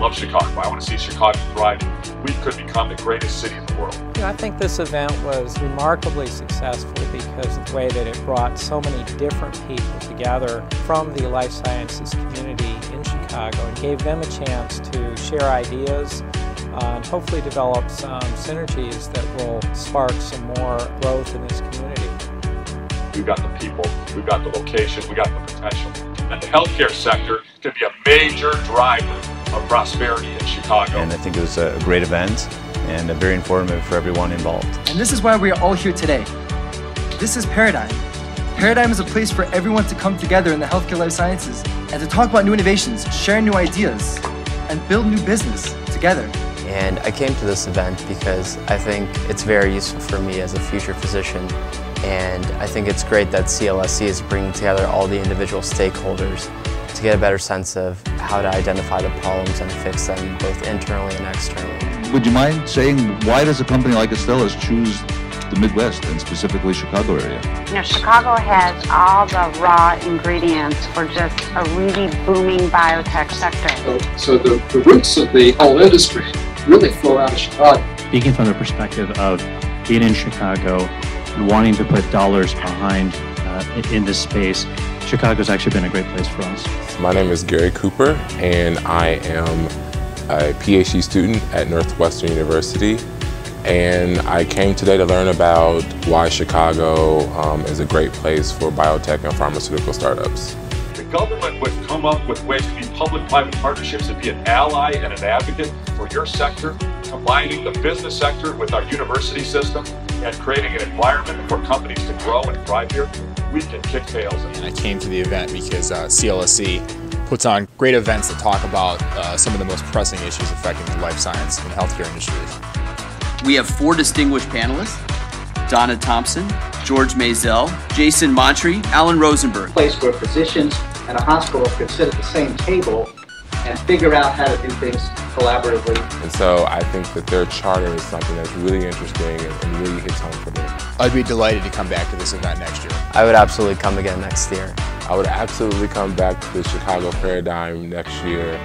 love Chicago. I want to see Chicago thrive. We could become the greatest city in the world. I think this event was remarkably successful because of the way that it brought so many different people together from the life sciences community in Chicago and gave them a chance to share ideas and hopefully develop some synergies that will spark some more growth in this community. We've got the people, we've got the location, we've got the potential. And the healthcare sector can be a major driver of prosperity in Chicago. And I think it was a great event and very informative for everyone involved. And this is why we are all here today. This is Paradigm. Paradigm is a place for everyone to come together in the healthcare life sciences and to talk about new innovations, share new ideas, and build new business together. And I came to this event because I think it's very useful for me as a future physician. And I think it's great that CLSC is bringing together all the individual stakeholders to get a better sense of how to identify the problems and fix them both internally and externally. Would you mind saying why does a company like Astellas choose the Midwest and specifically Chicago area? You know, Chicago has all the raw ingredients for just a really booming biotech sector. So the roots of the whole industry really flow out of Chicago. Speaking from the perspective of being in Chicago and wanting to put dollars behind in this space, Chicago's actually been a great place for us. My name is Gary Cooper, and I am a PhD student at Northwestern University. And I came today to learn about why Chicago is a great place for biotech and pharmaceutical startups. The government would come up with ways to be public-private partnerships and be an ally and an advocate for your sector, combining the business sector with our university system and creating an environment for companies to grow and thrive here. We can kick tails. And I came to the event because CLSC puts on great events that talk about some of the most pressing issues affecting the life science and healthcare industries. We have 4 distinguished panelists: Donna Thompson, George Maisel, Jason Montry, Alan Rosenberg. A place where physicians and a hospital could sit at the same table and figure out how to do things collaboratively. And so I think that their charter is something that's really interesting and really hits home for me. I'd be delighted to come back to this event next year. I would absolutely come again next year. I would absolutely come back to the Chicago Paradigm next year.